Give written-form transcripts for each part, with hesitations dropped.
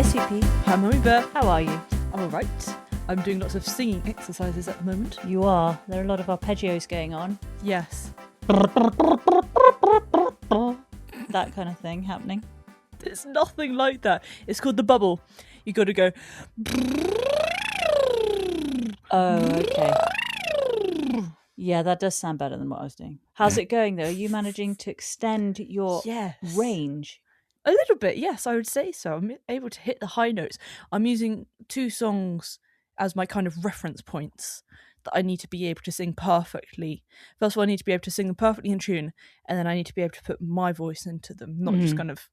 Hi, Sweet Pea. Hi, Mummy Bear. How are you? I'm alright. I'm doing lots of singing exercises at the moment. You are. There are a lot of arpeggios going on. Yes. That kind of thing happening. It's nothing like that. It's called the bubble. You got to go. Oh, okay. Yeah, that does sound better than what I was doing. How's it going, though? Are you managing to extend your range? A little bit, yes, I would say so. I'm able to hit the high notes. I'm using 2 songs as my kind of reference points that I need to be able to sing perfectly. First of all, I need to be able to sing them perfectly in tune, and then I need to be able to put my voice into them, not just kind of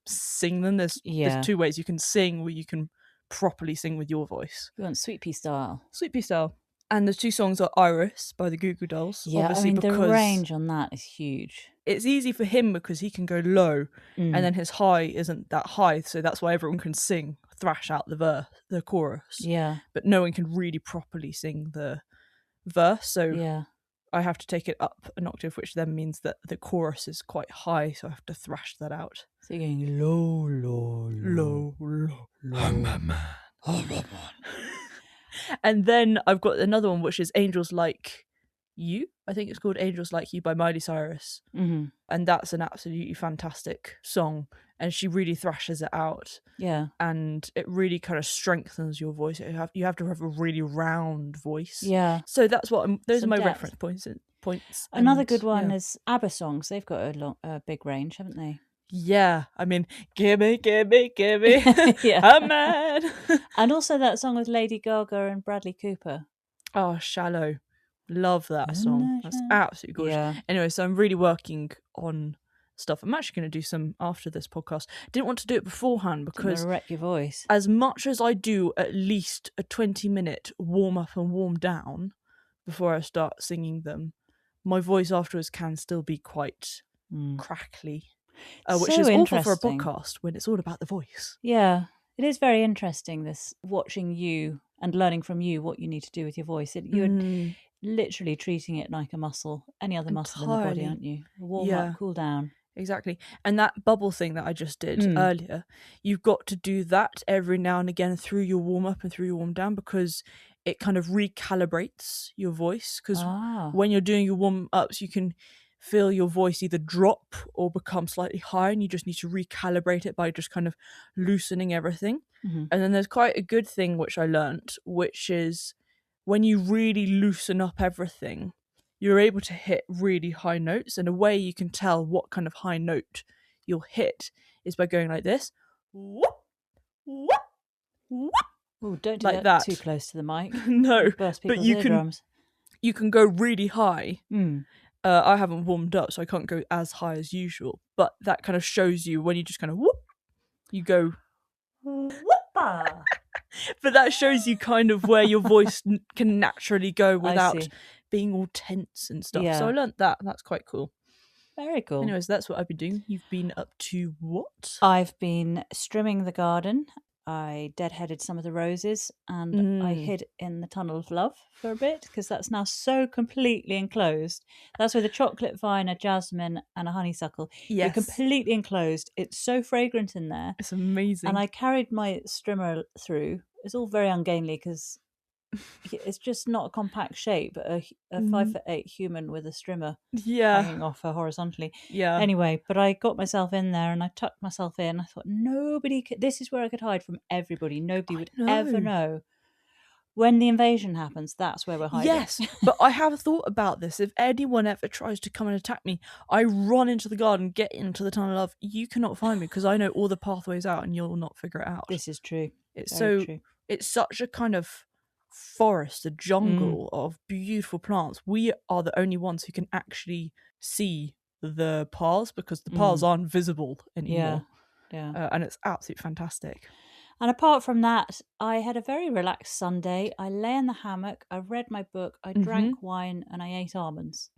sing them. There's 2 ways you can sing where you can properly sing with your voice. You want Sweet Pea style. Sweet Pea style. And the 2 songs are Iris by the Goo Goo Dolls. Yeah, obviously, I mean, because the range on that is huge. it's easy for him because he can go low and then his high isn't that high, so that's why everyone can sing, thrash out the chorus. Yeah. But no one can really properly sing the verse, so I have to take it up an octave, which then means that the chorus is quite high, so I have to thrash that out. So you're going low, low, low, low, low. And then I've got another one, which is Angels Like You. I think it's called Angels Like You by Miley Cyrus. Mm-hmm. And that's an absolutely fantastic song. And she really thrashes it out. Yeah. And it really kind of strengthens your voice. You have to have a really round voice. Yeah. So that's what those are my depth. reference points. Another good one is ABBA songs. They've got a big range, haven't they? Yeah, I mean, gimme, Yeah. I'm mad. And also that song with Lady Gaga and Bradley Cooper. Oh, Shallow. Love that song. That's absolutely gorgeous. Yeah. Anyway, so I'm really working on stuff. I'm actually going to do some after this podcast. Didn't want to do it beforehand because wreck your voice. As much as I do at least a 20-minute warm up and warm down before I start singing them, my voice afterwards can still be quite crackly. Which is awful for a podcast when it's all about the voice. Yeah, it is very interesting, this watching you and learning from you what you need to do with your voice. You're literally treating it like a muscle, any other muscle in the body, aren't you? Warm up, cool down. Exactly. And that bubble thing that I just did earlier, you've got to do that every now and again through your warm up and through your warm down, because it kind of recalibrates your voice. Because when you're doing your warm ups, you can feel your voice either drop or become slightly higher, and you just need to recalibrate it by just kind of loosening everything. And then there's quite a good thing which I learnt, which is when you really loosen up everything, you're able to hit really high notes. And a way you can tell what kind of high note you'll hit is by going like this. Whoop, whoop, whoop. Ooh, don't do like that too close to the mic. No, burst but eardrums. You can go really high. I haven't warmed up, so I can't go as high as usual. But that kind of shows you when you just kind of whoop, you go whoop. But that shows you kind of where your voice can naturally go without being all tense and stuff. Yeah. So I learnt that. That's quite cool. Very cool. Anyways, that's what I've been doing. You've been up to what? I've been trimming the garden. I deadheaded some of the roses and I hid in the tunnel of love for a bit because that's now so completely enclosed. That's with a chocolate vine, a jasmine and a honeysuckle. Yes. You're completely enclosed. It's so fragrant in there. It's amazing. And I carried my strimmer through. It's all very ungainly because it's just not a compact shape, but a 5'8" human with a strimmer hanging off her horizontally. Yeah. Anyway, but I got myself in there and I tucked myself in. I thought, this is where I could hide from everybody. Nobody would ever know. When the invasion happens, that's where we're hiding. Yes, but I have thought about this. If anyone ever tries to come and attack me, I run into the garden, get into the tunnel of love. You cannot find me because I know all the pathways out and you'll not figure it out. This is true. It's true. It's such a kind of forest, a jungle of beautiful plants. We are the only ones who can actually see the paths because the paths aren't visible anymore. Yeah. And it's absolutely fantastic. And apart from that, I had a very relaxed Sunday. I lay in the hammock, I read my book, I drank wine, and I ate almonds.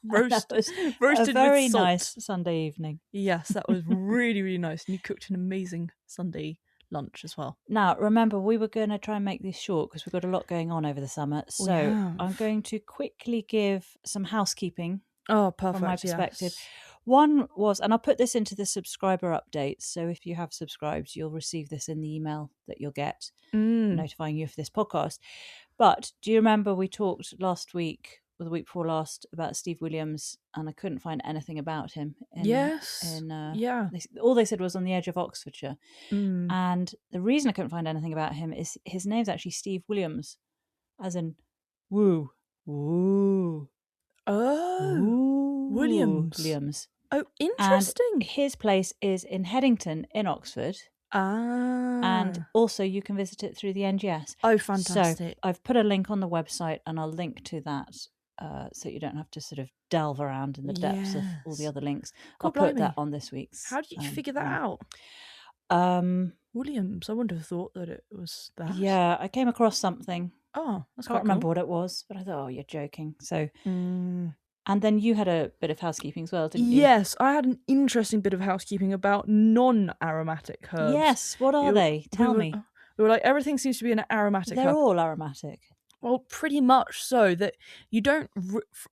Roasted a very with salt. nice Sunday evening. Yes, that was really, really nice. And you cooked an amazing Sunday lunch as well. Now, remember, we were going to try and make this short because we've got a lot going on over the summer. So I'm going to quickly give some housekeeping perfect, from my perspective. Yes. One was, and I'll put this into the subscriber updates, so if you have subscribed, you'll receive this in the email that you'll get notifying you of this podcast. But do you remember we talked last week or the week before last about Steve Williams, and I couldn't find anything about him? All they said was on the edge of Oxfordshire. And the reason I couldn't find anything about him is his name's actually Steve Williams, as in woo. Oh, Williams. Oh, interesting. And his place is in Headington in Oxford. And also you can visit it through the NGS. Oh, fantastic. So I've put a link on the website, and I'll link to that so you don't have to sort of delve around in the depths of all the other links. I'll put that on this week's. How did you figure that out? Williams, I wouldn't have thought that it was that. Yeah, I came across something. Oh, that's I can't remember what it was, but I thought, oh, you're joking. So, and then you had a bit of housekeeping as well, didn't you? Yes, I had an interesting bit of housekeeping about non-aromatic herbs. Yes, what are they? Tell me. We were like, everything seems to be an aromatic herb. They're all aromatic. Well, pretty much so. That you don't.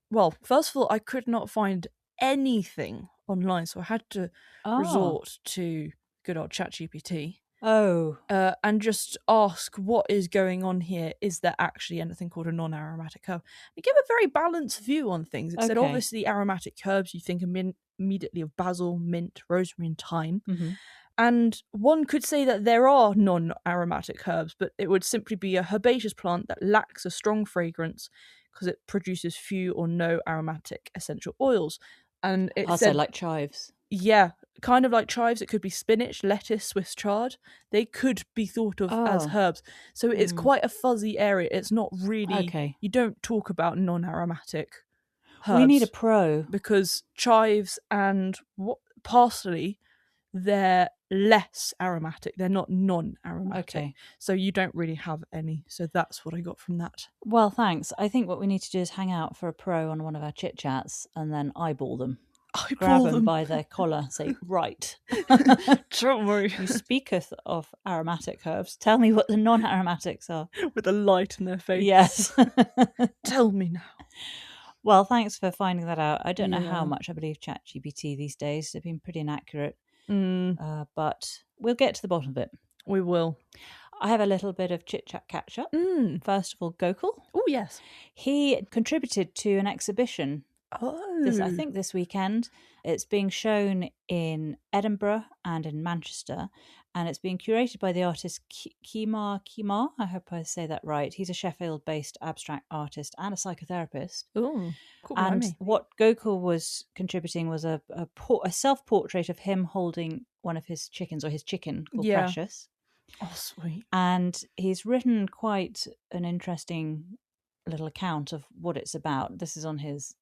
Well, first of all, I could not find anything online, so I had to resort to good old ChatGPT. And just ask what is going on here. Is there actually anything called a non-aromatic herb? It gave a very balanced view on things. It said obviously aromatic herbs, you think immediately of basil, mint, rosemary and thyme. And one could say that there are non-aromatic herbs, but it would simply be a herbaceous plant that lacks a strong fragrance because it produces few or no aromatic essential oils. And it said like chives. Yeah, kind of like chives. It could be spinach, lettuce, Swiss chard. They could be thought of as herbs. So it's quite a fuzzy area. It's not really... You don't talk about non-aromatic herbs. We need a pro. Because chives and parsley, they're less aromatic. They're not non-aromatic. So you don't really have any. So that's what I got from that. Well, thanks. I think what we need to do is hang out for a pro on one of our chit-chats and then eyeball them. Grab them by their collar and say, right. Don't worry. You speaketh of aromatic herbs. Tell me what the non-aromatics are. With a light in their face. Yes. Tell me now. Well, thanks for finding that out. I don't know how much I believe ChatGPT these days. They've been pretty inaccurate. But we'll get to the bottom of it. We will. I have a little bit of chit-chat catch-up. First of all, Gokul. Oh, yes. He contributed to an exhibition I think this weekend. It's being shown in Edinburgh and in Manchester, and it's being curated by the artist Kemar. I hope I say that right. He's a Sheffield-based abstract artist and a psychotherapist. Oh, cool. And what Gokul was contributing was a self-portrait of him holding one of his chickens, or his chicken called Precious. Oh, sweet. And he's written quite an interesting little account of what it's about. This is on his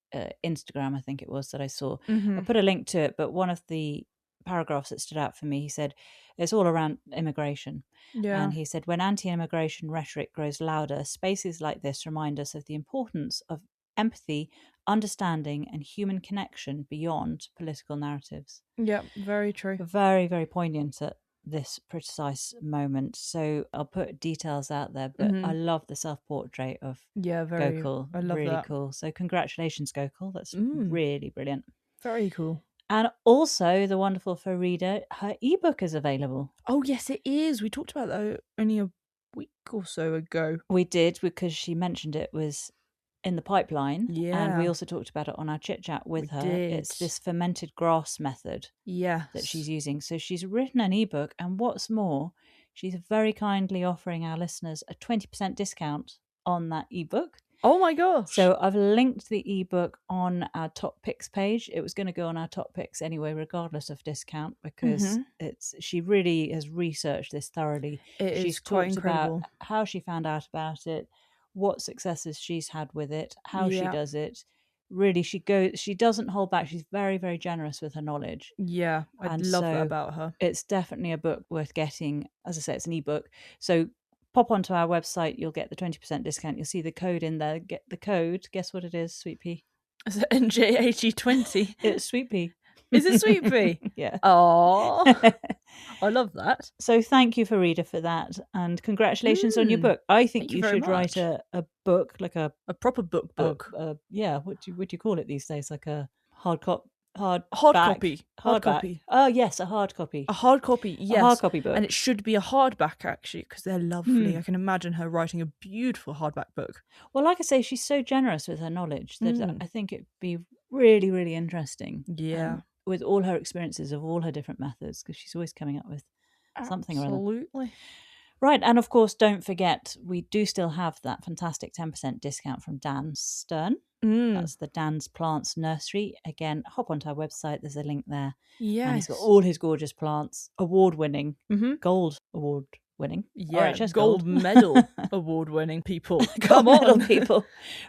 Instagram, I think it was, that I saw. I put a link to it, but one of the paragraphs that stood out for me, he said, it's all around immigration. And he said, when anti-immigration rhetoric grows louder, spaces like this remind us of the importance of empathy, understanding and human connection beyond political narratives. Yeah, very true. Very, very poignant at this precise moment. So I'll put details out there, but I love the self-portrait of Gokul. I love really that. Cool. So congratulations, Gokul. That's really brilliant. Very cool. And also the wonderful Farida, her ebook is available. Oh yes, it is. We talked about that only a week or so ago. We did, because she mentioned it was in the pipeline. And we also talked about it on our chit chat with her. It's this fermented grass method that she's using. So she's written an ebook, and what's more, she's very kindly offering our listeners a 20% discount on that ebook. Oh my gosh. So I've linked the ebook on our top picks page. It was going to go on our top picks anyway, regardless of discount, because she really has researched this thoroughly. She's quite incredible. About how she found out about it, what successes she's had with it, how she does it. Really, she doesn't hold back. She's very, very generous with her knowledge. Yeah, I love that about her. It's definitely a book worth getting. As I say, it's an ebook. So pop onto our website, you'll get the 20% discount. You'll see the code in there. Get the code. Guess what it is, Sweet Pea? Is it NJ8020? It's Sweet Pea. Is it Sweet Pea? Yeah. Oh, I love that. So thank you, Farida, for that, and congratulations on your book. I think you should write a book, like a proper book. Yeah, what do you call it these days? Like a hard copy. hard copy. Oh yes, a hard copy. A hard copy, yes. A hard copy book. And it should be a hardback, actually, because they're lovely. I can imagine her writing a beautiful hardback book. Well, like I say, she's so generous with her knowledge that I think it'd be really, really interesting. Yeah. With all her experiences of all her different methods, because she's always coming up with something or other. Absolutely. Right, and of course, don't forget, we do still have that fantastic 10% discount from Dan Stern. That's the Dan's Plants Nursery. Again, hop onto our website. There's a link there. Yes. And he's got all his gorgeous plants, award-winning, gold award-winning. Yeah, RHS gold medal award-winning people. Come gold on. medal people.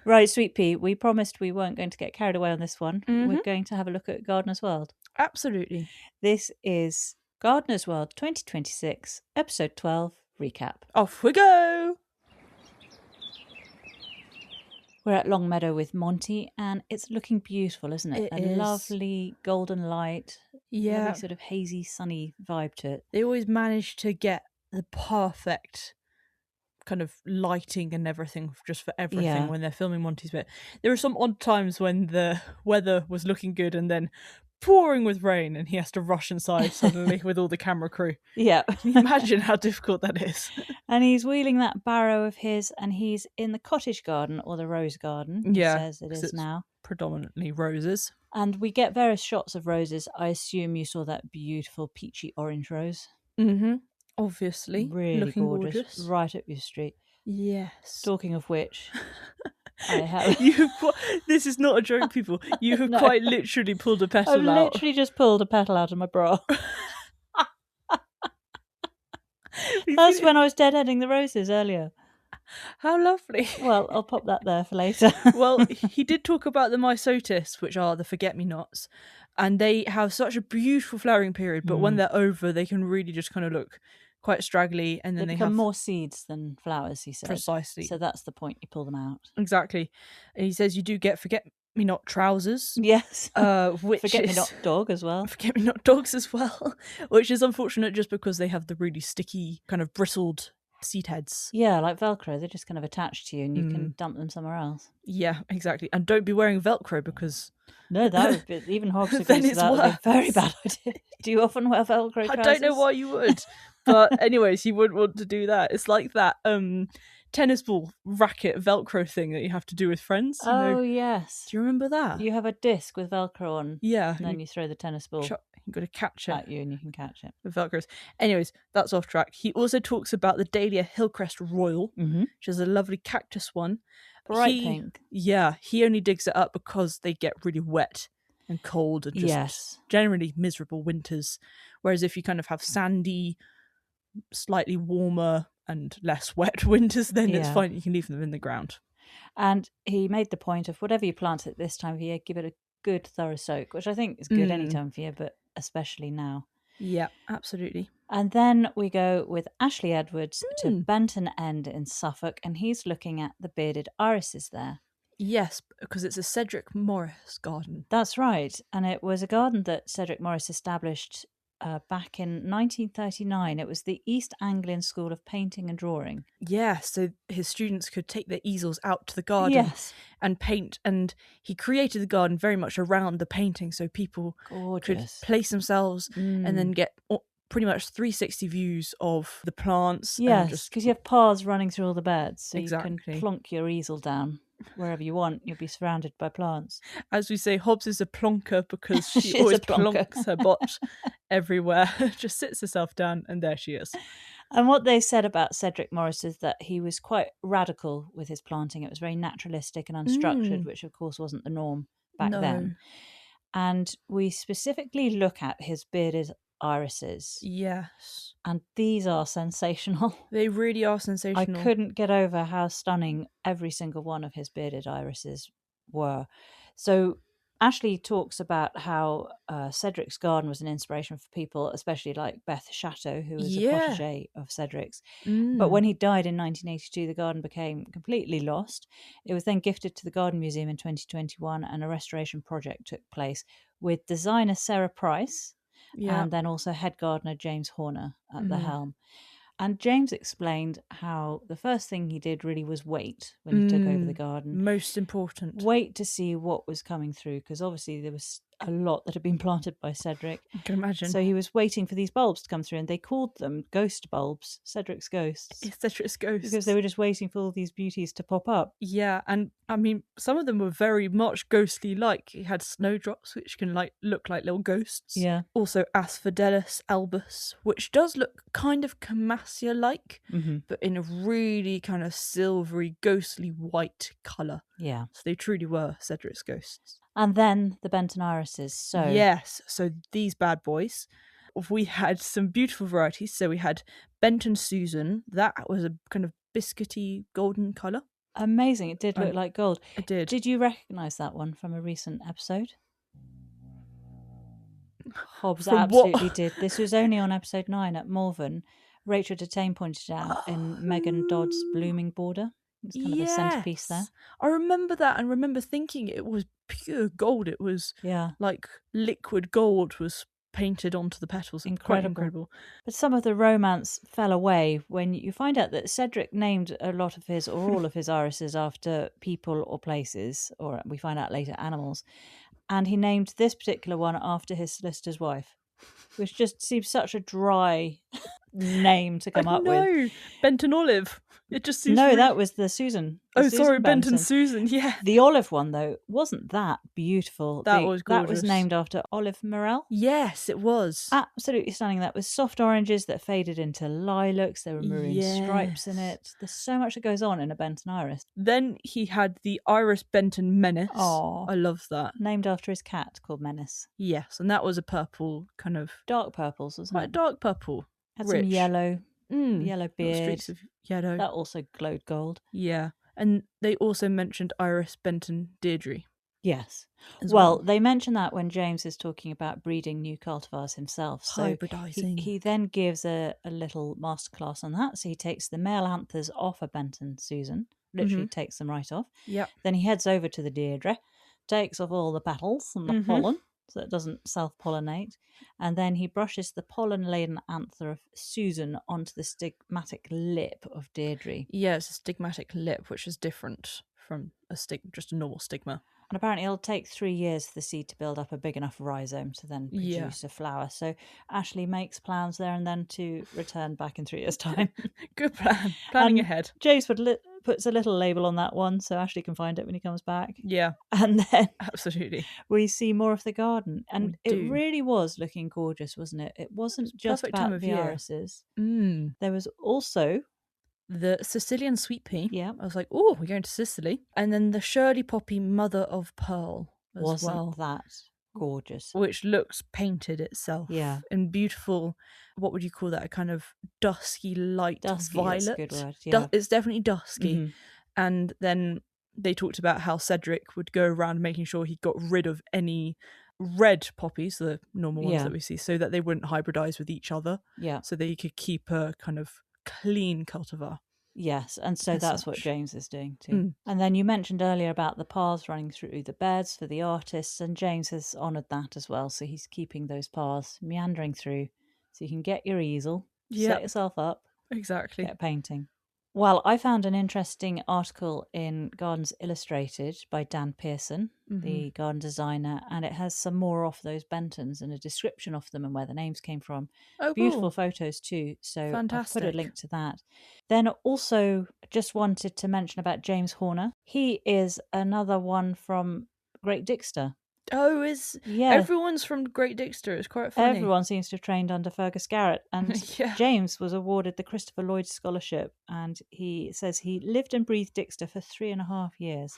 Right, Sweet Pea, we promised we weren't going to get carried away on this one. We're going to have a look at Gardener's World. Absolutely. This is Gardener's World 2026, episode 12, recap. Off we go! We're at Longmeadow with Monty, and it's looking beautiful, isn't it? It is. Lovely golden light, lovely sort of hazy, sunny vibe to it. They always manage to get the perfect kind of lighting and everything just for everything when they're filming Monty's bit. There are some odd times when the weather was looking good and then pouring with rain and he has to rush inside suddenly with all the camera crew. Yeah. Can you imagine how difficult that is? And he's wheeling that barrow of his, and he's in the cottage garden or the rose garden. He says it is now. Predominantly roses. And we get various shots of roses. I assume you saw that beautiful peachy orange rose. Obviously. Really looking gorgeous. Right up your street. Yes. Talking of which, I have. This is not a joke, people. You have quite literally pulled a petal I've out. literally just pulled a petal out of my bra. That's when I was deadheading the roses earlier. How lovely. Well, I'll pop that there for later. Well, he did talk about the mysotis, which are the forget-me-nots, and they have such a beautiful flowering period, but when they're over, they can really just kind of look quite straggly, and then they become have more seeds than flowers, he said. Precisely. So that's the point, you pull them out. Exactly. And he says you do get forget-me-not trousers. Yes. Which Forget-me-not dog as well. Forget-me-not dogs as well, which is unfortunate just because they have the really sticky, kind of bristled seed heads. Yeah, like Velcro. They're just kind of attached to you and you can dump them somewhere else. Yeah, exactly. And don't be wearing Velcro because... No, that would be, even Hogs agrees Then that it's would be a very bad idea. Do you often wear Velcro trousers? I don't know why you would. But anyways, you wouldn't want to do that. It's like that tennis ball racket Velcro thing that you have to do with friends. You know? Yes. Do you remember that? You have a disc with Velcro on. Yeah. And then you throw the tennis ball. You've got to catch it. At you and you can catch it. With Velcros. Anyways, that's off track. He also talks about the Dahlia Hillcrest Royal, which is a lovely cactus one. Bright pink. Yeah, he only digs it up because they get really wet and cold and just generally miserable winters. Whereas if you kind of have sandy, slightly warmer and less wet winters, then it's fine. You can leave them in the ground. And he made the point of whatever you plant at this time of year, give it a good thorough soak, which I think is good any time of year, but especially now. Yeah, absolutely. And then we go with Ashley Edwards to Benton End in Suffolk, and he's looking at the bearded irises there. Yes, because it's a Cedric Morris garden. That's right. And it was a garden that Cedric Morris established back in 1939. It was the East Anglian School of Painting and Drawing. Yeah, so his students could take their easels out to the garden and paint. And he created the garden very much around the painting, so people could place themselves and then get pretty much 360 views of the plants. Yes, because you have paths running through all the beds, so you Exactly. can plonk your easel down wherever you want. You'll be surrounded by plants. As we say, Hobbs is a plonker because she She is always a plonker. plonks her bot everywhere. Just sits herself down and there she is. And what they said about Cedric Morris is that he was quite radical with his planting. It was very naturalistic and unstructured, which of course wasn't the norm back then. And we specifically look at his bearded irises. Yes. And these are sensational. They really are sensational. I couldn't get over how stunning every single one of his bearded irises were. So Ashley talks about how Cedric's garden was an inspiration for people, especially like Beth Chateau, who was a protégé of Cedric's. But when he died in 1982, the garden became completely lost. It was then gifted to the Garden Museum in 2021, and a restoration project took place with designer Sarah Price and then also head gardener James Horner at the helm. And James explained how the first thing he did really was wait when he took over the garden. Most important. Wait to see what was coming through, because obviously there was a lot that had been planted by Cedric. I can imagine. So he was waiting for these bulbs to come through, and they called them ghost bulbs, Cedric's ghosts. Cedric's ghosts. Because they were just waiting for all these beauties to pop up. Yeah, and I mean, some of them were very much ghostly-like. He had snowdrops, which can look like little ghosts. Yeah. Also Asphodelus albus, which does look kind of Camassia-like, but in a really kind of silvery, ghostly white colour. Yeah. So they truly were Cedric's ghosts. And then the Benton Irises. So yes, so these bad boys, we had some beautiful varieties. So we had Benton Susan. That was a kind of biscuity golden colour. Amazing. It did look like gold. It did. Did you recognise that one from a recent episode? Hobbs From absolutely did. This was only on episode 9 at Malvern. Rachel Detain pointed out in Megan Dodd's Blooming Border. It's kind of a centrepiece there. I remember that and remember thinking it was pure gold. It was like liquid gold was painted onto the petals. Quite incredible. But some of the romance fell away when you find out that Cedric named a lot of his or all of his irises after people or places, or we find out later animals. And he named this particular one after his solicitor's wife, which just seems such a dry name to come up with. Benton Olive. It just seems that was the Susan. Benton Susan, yeah. The olive one, though, wasn't that beautiful. That was gorgeous. That was named after Olive Morel. Yes, it was. Absolutely stunning. That was soft oranges that faded into lilacs. There were maroon stripes in it. There's so much that goes on in a Benton Iris. Then he had the Iris Benton Menace. Oh, I love that. Named after his cat called Menace. Yes, and that was a purple kind of... dark purples, wasn't it? Dark purple. Had some yellow. Yellow beard. Streaks of yellow. That also glowed gold. Yeah. And they also mentioned Iris Benton Deirdre. Yes. Well, they mention that when James is talking about breeding new cultivars himself. So hybridising. He then gives a little masterclass on that. So he takes the male anthers off a Benton Susan, literally takes them right off. Yep. Then he heads over to the Deirdre, takes off all the petals and the pollen, so it doesn't self-pollinate. And then he brushes the pollen-laden anther of Susan onto the stigmatic lip of Deirdre. Yeah, it's a stigmatic lip, which is different from just a normal stigma. And apparently it'll take 3 years for the seed to build up a big enough rhizome to then produce a flower. So Ashley makes plans there and then to return back in 3 years' time. Good plan. Planning ahead. James puts a little label on that one so Ashley can find it when he comes back. Yeah. And then absolutely we see more of the garden. And it really was looking gorgeous, wasn't it? It wasn't just about the irises. There was also... the Sicilian sweet pea. Yeah. I was like, oh, we're going to Sicily. And then the Shirley poppy mother of pearl as Wasn't well. that gorgeous? Which looks painted itself. Yeah. In beautiful, what would you call that? A kind of dusky light violet. That's a good word. Yeah. It's definitely dusky. And then they talked about how Cedric would go around making sure he got rid of any red poppies, the normal ones that we see, so that they wouldn't hybridize with each other. Yeah. So that you could keep a kind of clean cultivar. Yes, and so that's what James is doing too. And then you mentioned earlier about the paths running through the beds for the artists, and James has honoured that as well. So he's keeping those paths meandering through so you can get your easel, set yourself up, get painting. Well, I found an interesting article in Gardens Illustrated by Dan Pearson, the garden designer, and it has some more of those Bentons and a description of them and where the names came from. Oh, beautiful photos too, so fantastic. I'll put a link to that. Then also just wanted to mention about James Horner. He is another one from Great Dixter. Oh, everyone's from Great Dixter. It's quite funny. Everyone seems to have trained under Fergus Garrett. And James was awarded the Christopher Lloyd Scholarship. And he says he lived and breathed Dixter for 3.5 years.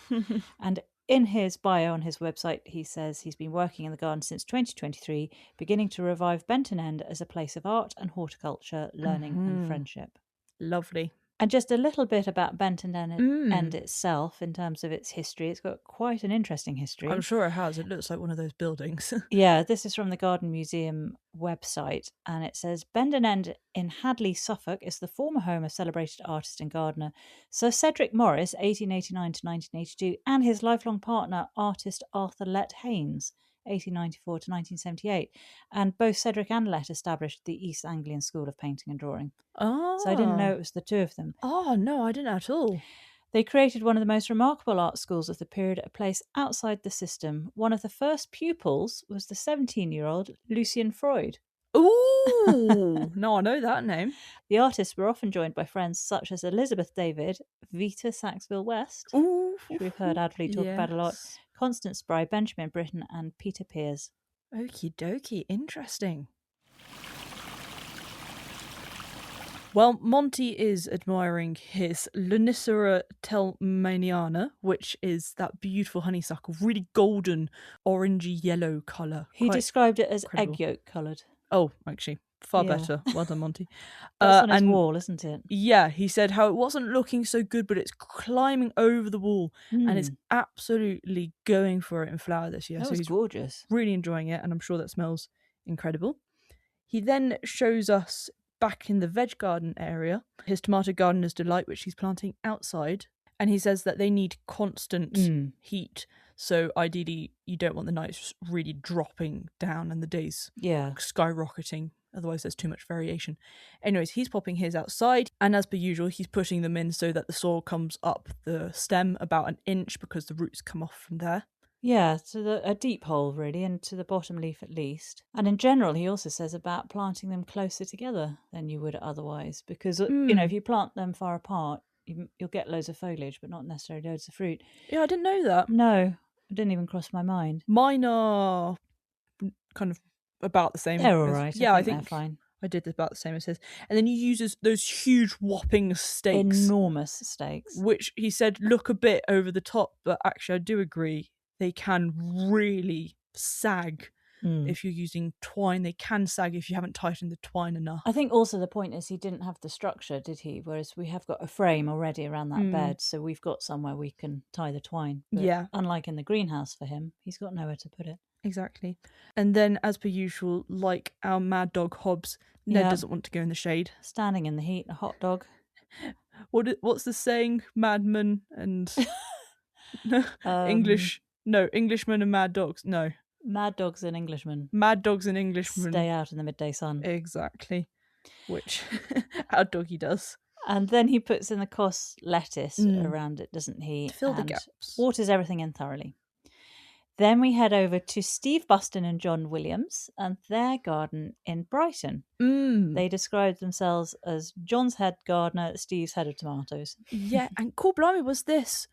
And in his bio on his website, he says he's been working in the garden since 2023, beginning to revive Benton End as a place of art and horticulture, learning and friendship. Lovely. And just a little bit about Benton End itself in terms of its history. It's got quite an interesting history. I'm sure it has. It looks like one of those buildings. Yeah, this is from the Garden Museum website. And it says, Benton End in Hadley, Suffolk is the former home of celebrated artist and gardener Sir Cedric Morris, 1889 to 1982, and his lifelong partner, artist Arthur Lett Haynes, 1894 to 1978, and both Cedric and Lett established the East Anglian School of Painting and Drawing. Oh. So I didn't know it was the two of them. Oh, no, I didn't at all. They created one of the most remarkable art schools of the period at a place outside the system. One of the first pupils was the 17-year-old Lucian Freud. Ooh, no, I know that name. The artists were often joined by friends such as Elizabeth David, Vita Saxville West, which we've heard Adley talk about a lot, Constance Spry, Benjamin Britten, and Peter Pears. Okie dokie, interesting. Well, Monty is admiring his Lonicera telmaniana, which is that beautiful honeysuckle, really golden, orangey yellow colour. He described it as incredible. egg yolk coloured. Oh, actually, far better. Well done, Monty. That's on his wall, isn't it? Yeah, he said how it wasn't looking so good, but it's climbing over the wall and it's absolutely going for it in flower this year. That was gorgeous. Really enjoying it, and I'm sure that smells incredible. He then shows us back in the veg garden area, his tomato gardener's delight, which he's planting outside. And he says that they need constant heat. So ideally, you don't want the nights really dropping down and the days skyrocketing. Otherwise, there's too much variation. Anyways, he's popping his outside. And as per usual, he's putting them in so that the soil comes up the stem about an inch because the roots come off from there. Yeah, to a deep hole, really, and to the bottom leaf at least. And in general, he also says about planting them closer together than you would otherwise. Because, you know, if you plant them far apart, you'll get loads of foliage, but not necessarily loads of fruit. Yeah, I didn't know that. No, it didn't even cross my mind. Mine are kind of about the same. They're all right. Yeah, I think they're fine. I did about the same as his. And then he uses those huge whopping stakes. Enormous stakes. Which he said look a bit over the top, but actually I do agree. They can really sag if you're using twine. They can sag if you haven't tightened the twine enough. I think also the point is he didn't have the structure, did he? Whereas we have got a frame already around that bed, so we've got somewhere we can tie the twine. But unlike in the greenhouse for him, he's got nowhere to put it. Exactly. And then, as per usual, like our mad dog Hobbs, Ned doesn't want to go in the shade. Standing in the heat, a hot dog. What's the saying? Madman and... Englishmen and mad dogs. No. Mad dogs and Englishmen. Mad dogs and Englishmen. Stay out in the midday sun. Exactly. Which our doggy does. And then he puts in the cos lettuce around it, doesn't he? To fill the gaps. Waters everything in thoroughly. Then we head over to Steve Bustin and John Williams and their garden in Brighton. They described themselves as John's head gardener, Steve's head of tomatoes. Yeah, and cool blimey was this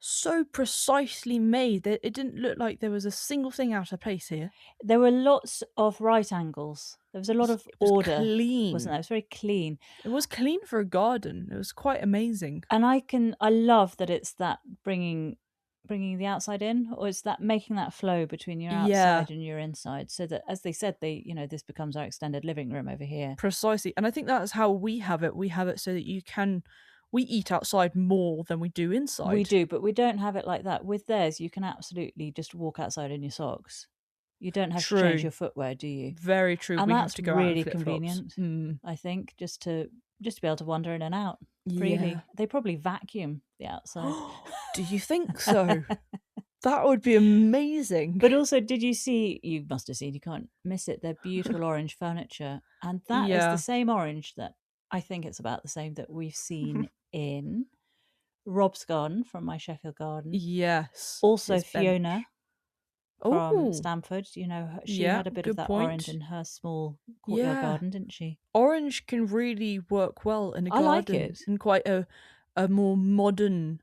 so precisely made that it didn't look like there was a single thing out of place here. There were lots of right angles. There was a lot of order. Clean. Wasn't there? It was very clean. It was clean for a garden. It was quite amazing. And I love that it's that bringing the outside in, or it's that making that flow between your outside and your inside, so that, as they said, this becomes our extended living room over here. Precisely. And I think that's how we have it. We have it so that we eat outside more than we do inside. We do, but we don't have it like that. With theirs, you can absolutely just walk outside in your socks. You don't have to change your footwear, do you? Very true. And we that's have to go really out in flip-flops. convenient, I think, just to be able to wander in and out freely. Yeah. They probably vacuum the outside. Do you think so? That would be amazing. But also, you must have seen, you can't miss it, their beautiful orange furniture. And that is the same orange that, I think it's about the same that we've seen in Rob's garden from my Sheffield garden. Yes. Also Fiona from Stamford. You know, she had a bit of that orange in her small courtyard garden, didn't she? Orange can really work well in a garden. I like it. In quite a more modern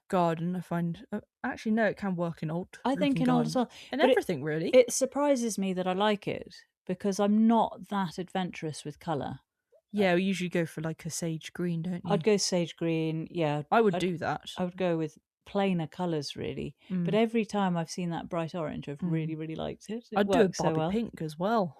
garden, I find. Actually, no, it can work in old. I think in old as well. And everything, really. It surprises me that I like it because I'm not that adventurous with colour. Yeah, we usually go for like a sage green, don't you? I'd go sage green, yeah. I'd do that. I would go with plainer colours, really. But every time I've seen that bright orange, I've really, really liked it. I'd do a Bobby pink as well.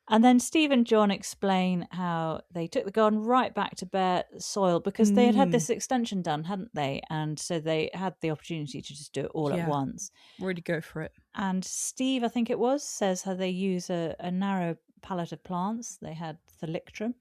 And then Steve and John explain how they took the garden right back to bare soil because they had this extension done, hadn't they? And so they had the opportunity to just do it all at once. Really go for it. And Steve, I think it was, says how they use a narrow palette of plants. They had Thalictrum,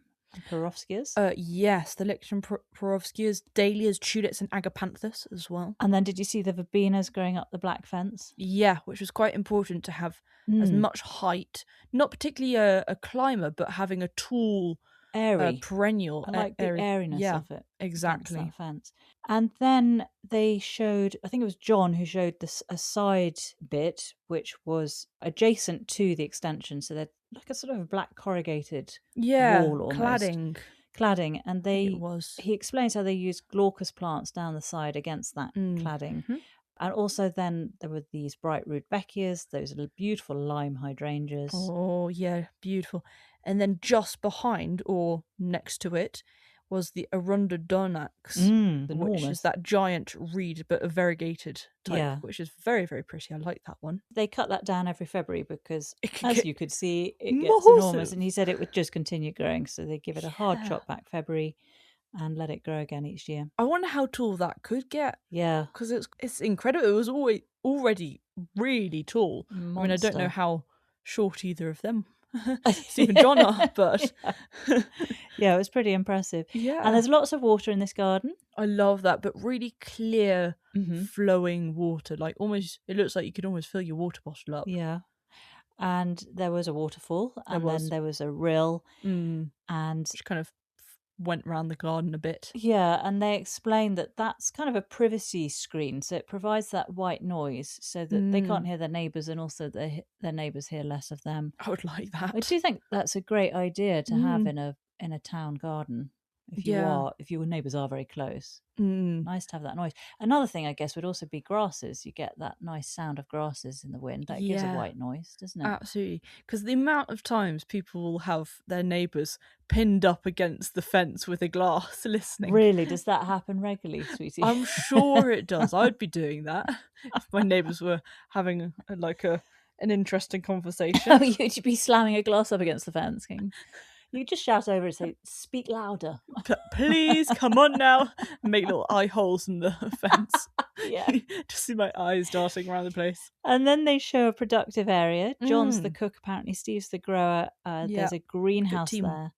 Perovskias. Yes, Thalictrum, Perovskias, Dahlias, tulips, and agapanthus as well. And then did you see the verbenas growing up the black fence? Yeah, which was quite important to have as much height. Not particularly a climber, but having a tall airy. perennial. I like the airiness of it. Exactly. That fence. And then they showed, I think it was John who showed this a side bit which was adjacent to the extension. So they're like a sort of black corrugated wall almost. Cladding. And he explains how they used glaucus plants down the side against that cladding. And also then there were these bright rudbeckias, those little beautiful lime hydrangeas. Oh, yeah, beautiful. And then just behind or next to it was the Arundodontax, which is that giant reed but a variegated type, which is very, very pretty. I like that one. They cut that down every February because, as you could see, it gets enormous. And he said it would just continue growing. So they give it a hard chop back February and let it grow again each year. I wonder how tall that could get. Yeah. Because it's incredible. It was already really tall. Monster. I mean, I don't know how short either of them Steve and John are, but yeah, it was pretty impressive. Yeah. And there's lots of water in this garden. I love that, but really clear flowing water. Like almost, it looks like you could almost fill your water bottle up. Yeah. And there was a waterfall, and then there was a rill, and which kind of went round the garden a bit. Yeah, and they explained that that's kind of a privacy screen, so it provides that white noise so that they can't hear their neighbours, and also their neighbours hear less of them. I would like that. I do think that's a great idea to have in a town garden. If your neighbours are very close, nice to have that noise. Another thing, I guess, would also be grasses. You get that nice sound of grasses in the wind. That gives a white noise, doesn't it? Absolutely. Because the amount of times people will have their neighbours pinned up against the fence with a glass listening. Really? Does that happen regularly, sweetie? I'm sure it does. I'd be doing that if my neighbours were having an interesting conversation. Oh, you'd be slamming a glass up against the fence, King. You just shout over and say, "Speak louder." Please, come on now. Make little eye holes in the fence. Yeah. Just see my eyes darting around the place. And then they show a productive area. John's the cook, apparently. Steve's the grower. There's a greenhouse there.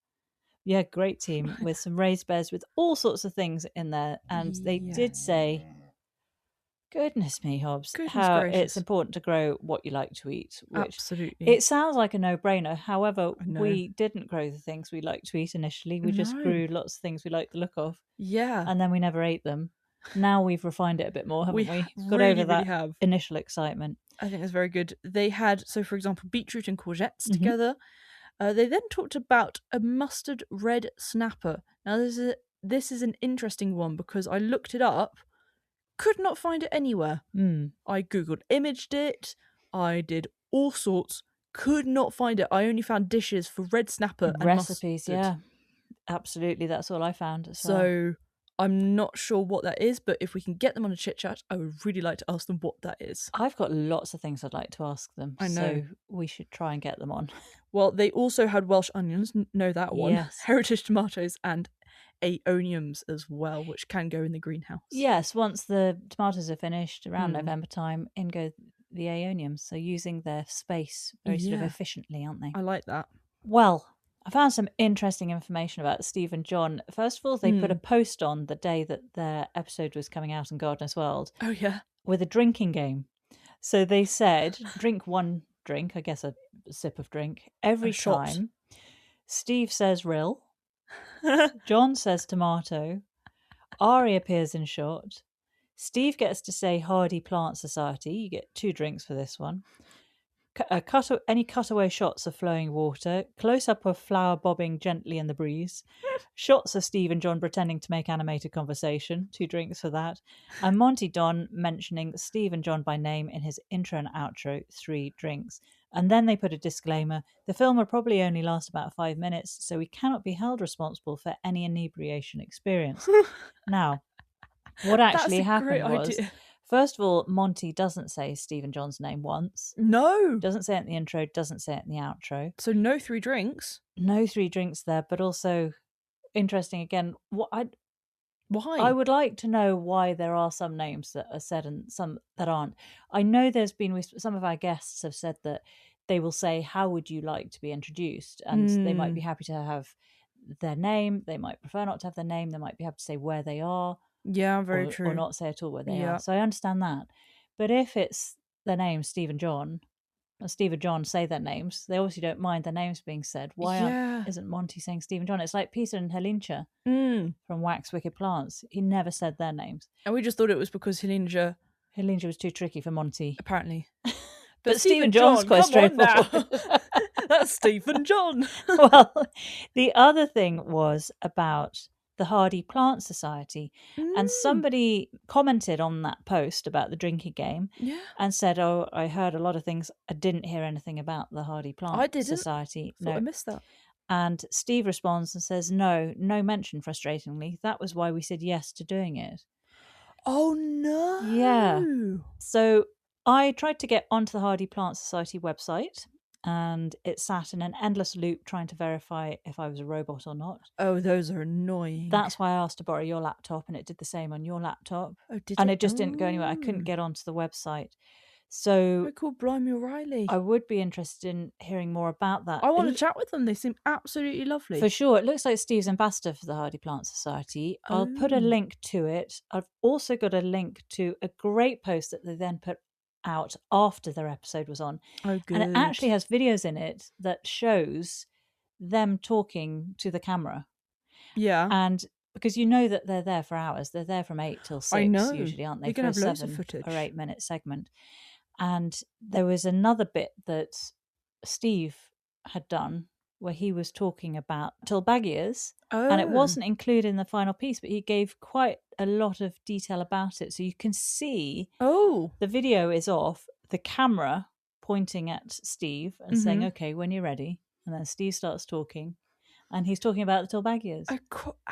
Yeah, great team. With some raised beds with all sorts of things in there. And they did say, goodness me, Hobbs, how it's important to grow what you like to eat. Which absolutely. It sounds like a no-brainer. However, we didn't grow the things we like to eat initially. We just grew lots of things we like the look of. Yeah. And then we never ate them. Now we've refined it a bit more, haven't we? Got over that initial excitement. I think it's very good. They had, so for example, beetroot and courgettes together. They then talked about a mustard red snapper. Now this is an interesting one because I looked it up. Could not find it anywhere. I googled, imaged it. I did all sorts. Could not find it. I only found dishes for red snapper and recipes. Mustard. Yeah, absolutely. That's all I found. So I'm not sure what that is, but if we can get them on a chit chat, I would really like to ask them what that is. I've got lots of things I'd like to ask them. I know. So we should try and get them on. Well, they also had Welsh onions. Know that one. Yes. Heritage tomatoes and aeoniums as well, which can go in the greenhouse. Yes, once the tomatoes are finished around November time, in go the aeoniums. So using their space very sort of efficiently, aren't they? I like that. Well, I found some interesting information about Steve and John. First of all, they put a post on the day that their episode was coming out in Gardener's World. Oh, yeah. With a drinking game. So they said, drink one drink, I guess a sip of drink, every time. Steve says rill. John says tomato. Ari appears in shot. Steve gets to say Hardy Plant Society. You get 2 drinks for this one. Any cutaway shots of flowing water. Close up of flower bobbing gently in the breeze. Shots of Steve and John pretending to make animated conversation. 2 drinks for that. And Monty Don mentioning Steve and John by name in his intro and outro. 3 drinks. And then they put a disclaimer. The film will probably only last about 5 minutes, so we cannot be held responsible for any inebriation experience. Now, what actually happened was, first of all, Monty doesn't say Steve and John's name once. No. Doesn't say it in the intro, doesn't say it in the outro. So no 3 drinks? No 3 drinks there, but also, interesting again, why? I would like to know why there are some names that are said and some that aren't. I know there's been, some of our guests have said that they will say, how would you like to be introduced? And they might be happy to have their name. They might prefer not to have their name. They might be happy to say where they are. Yeah, very true. Or not say at all where they are. So I understand that. But if it's their name, Steve and John, and Steve and John say their names. They obviously don't mind their names being said. Why isn't Monty saying Steve and John? It's like Peter and Helinja from Wax Wicked Plants. He never said their names. And we just thought it was because Helinja was too tricky for Monty. Apparently. But Steve and John's quite straightforward. That's Steve and John. Well, the other thing was about the Hardy Plant Society. And somebody commented on that post about the drinking game and said, oh, I heard a lot of things. I didn't hear anything about the Hardy Plant Society. I missed that. And Steve responds and says, no mention, frustratingly. That was why we said yes to doing it. Oh, no. Yeah. So I tried to get onto the Hardy Plant Society website, and it sat in an endless loop trying to verify if I was a robot or not. Oh, those are annoying. That's why I asked to borrow your laptop, and it did the same on your laptop. Oh, did it just didn't go anywhere. I couldn't get onto the website. So very cool, Blimey O'Reilly. I would be interested in hearing more about that. I want to chat with them. They seem absolutely lovely. For sure. It looks like Steve's ambassador for the Hardy Plant Society. I'll put a link to it. I've also got a link to a great post that they then put out after their episode was on. Oh, good. And it actually has videos in it that shows them talking to the camera. Yeah. And because you know that they're there for hours. They're there from 8 till 6 usually, aren't they? You can have loads of 7 footage. or 8 minute segment. And there was another bit that Steve had done where he was talking about Tilbagiers, and it wasn't included in the final piece, but he gave quite a lot of detail about it. So you can see the video is off, the camera pointing at Steve and saying, okay, when you're ready. And then Steve starts talking, and he's talking about the Tilbagiers.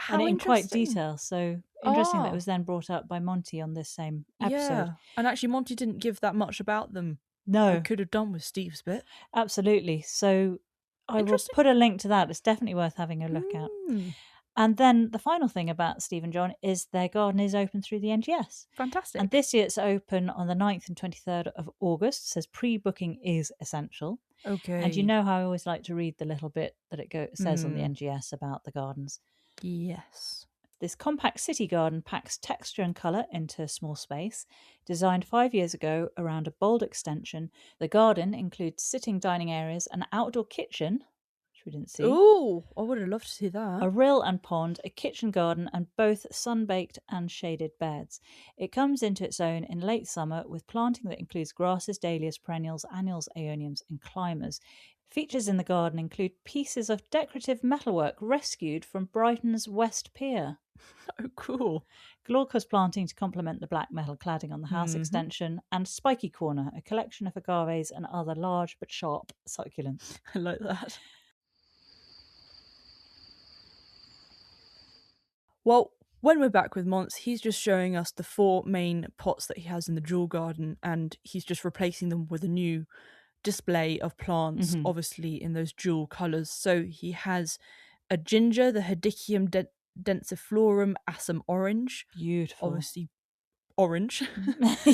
And in quite detail. So interesting that it was then brought up by Monty on this same episode. Yeah. And actually, Monty didn't give that much about them. No. We could have done with Steve's bit. Absolutely. So I will put a link to that. It's definitely worth having a look at. And then the final thing about Steve and John is their garden is open through the NGS. Fantastic. And this year it's open on the 9th and 23rd of August. It says pre-booking is essential. Okay. And you know how I always like to read the little bit that it says on the NGS about the gardens. Yes. This compact city garden packs texture and colour into a small space. Designed 5 years ago around a bold extension, the garden includes sitting dining areas, an outdoor kitchen, which we didn't see. Ooh, I would have loved to see that. A rill and pond, a kitchen garden, and both sun-baked and shaded beds. It comes into its own in late summer with planting that includes grasses, dahlias, perennials, annuals, aeoniums, and climbers. Features in the garden include pieces of decorative metalwork rescued from Brighton's West Pier. Oh, cool. Glaucous planting to complement the black metal cladding on the house extension, and Spiky Corner, a collection of agaves and other large but sharp succulents. I like that. Well, when we're back with Mons, he's just showing us the 4 main pots that he has in the jewel garden, and he's just replacing them with a new display of plants, obviously in those jewel colours. So he has a ginger, the Hedychium densiflorum assum orange. Beautiful. Obviously orange.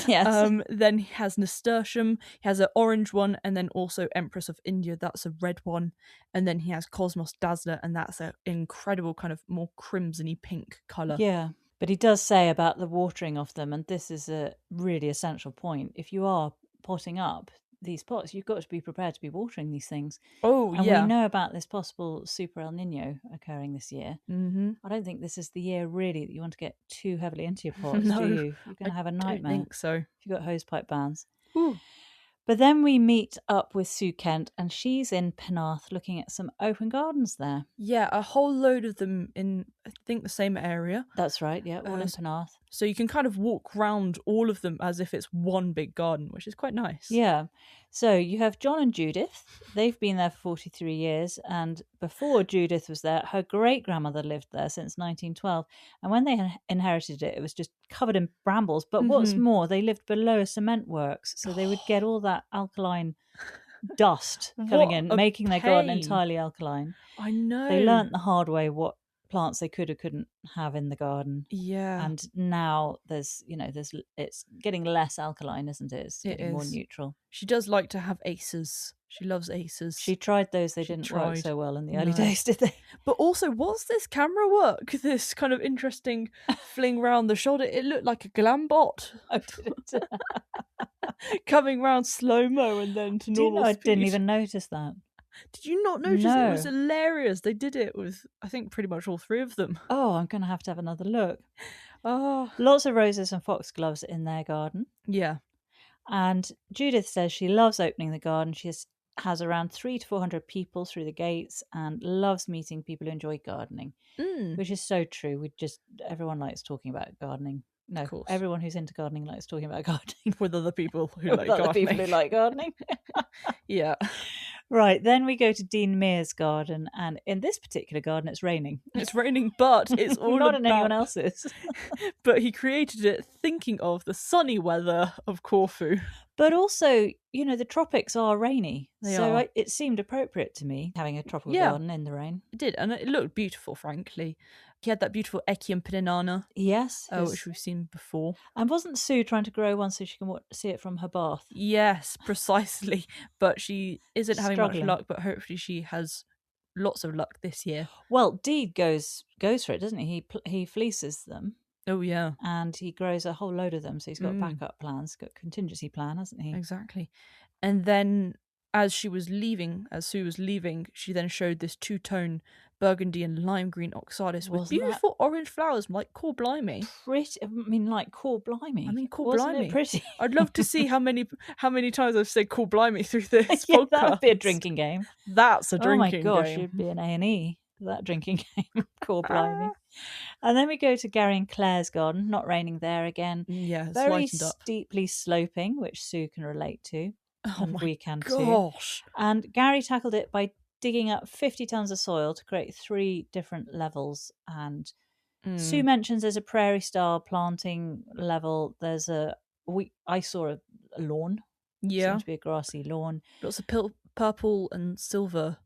Yes. Then he has nasturtium, he has an orange one, and then also Empress of India, that's a red one. And then he has Cosmos Dazzler, and that's an incredible kind of more crimsony pink colour. Yeah. But he does say about the watering of them, and this is a really essential point. If you are potting up these pots, you've got to be prepared to be watering these things. Oh, and yeah. we know about this possible super El Nino occurring this year. I don't think this is the year really that you want to get too heavily into your pots, No, do you? You're going to have a nightmare. I don't think so. If you've got hosepipe bans. Ooh. But then we meet up with Sue Kent, and she's in Penarth looking at some open gardens there. Yeah, a whole load of them in, I think, the same area. That's right, yeah, all in Penarth. So you can kind of walk round all of them as if it's one big garden, which is quite nice. Yeah. So you have John and Judith. They've been there for 43 years. And before Judith was there, her great-grandmother lived there since 1912. And when they inherited it, it was just covered in brambles. But what's more, they lived below a cement works. So they would get all that alkaline dust coming in, making their garden entirely alkaline. I know. They learnt the hard way what plants they could or couldn't have in the garden. Yeah. And now it's getting less alkaline, isn't it? It's getting more is. neutral. She does like to have aces. She loves aces. She tried those. They didn't work so well in the early days, did they? But also, what's this camera work? This kind of interesting fling round the shoulder. It looked like a glam bot. I didn't. Coming round slow-mo and then to normal I speed. didn't even notice that. Did you not notice it? No. It was hilarious. They did it with, I think, pretty much all three of them. Oh, I'm going to have another look. Oh. Lots of roses and foxgloves in their garden. Yeah. And Judith says she loves opening the garden. She has around 300 to 400 people through the gates and loves meeting people who enjoy gardening, which is so true. Everyone likes talking about gardening. No, of course. Everyone who's into gardening likes talking about gardening with other people who like gardening. People who like gardening. Yeah. Right, then we go to Dean Mears' garden, and in this particular garden, it's raining. It's raining, but it's all not in anyone else's. But he created it thinking of the sunny weather of Corfu. But also, the tropics are rainy, so it seemed appropriate to me having a tropical garden in the rain. It did, and it looked beautiful, frankly. He had that beautiful Echium pinninana. Yes. Which we've seen before. And wasn't Sue trying to grow one so she can see it from her bath? Yes, precisely. But she isn't having much luck, but hopefully she has lots of luck this year. Well, Deed goes for it, doesn't he? He fleeces them. Oh, yeah. And he grows a whole load of them, so he's got backup plans, got a contingency plan, hasn't he? Exactly. And then as Sue was leaving, she then showed this two-tone burgundy and lime green oxalis with beautiful orange flowers, like core blimey. Pretty. I mean, like core blimey. Wasn't it pretty? I'd love to see how many times I've said core blimey through this podcast. That'd be a drinking game. That's a drinking game. Oh my gosh, you'd be an A&E for that drinking game. Core blimey. And then we go to Gary and Claire's garden. Not raining there again. Yeah, it's very lightened up. Steeply sloping, which Sue can relate to. And we can gosh. too. And Gary tackled it by digging up 50 tons of soil to create 3 different levels. And Sue mentions there's a prairie style planting level. There's I saw a lawn. Yeah. Seemed to be a grassy lawn. Lots of purple and silver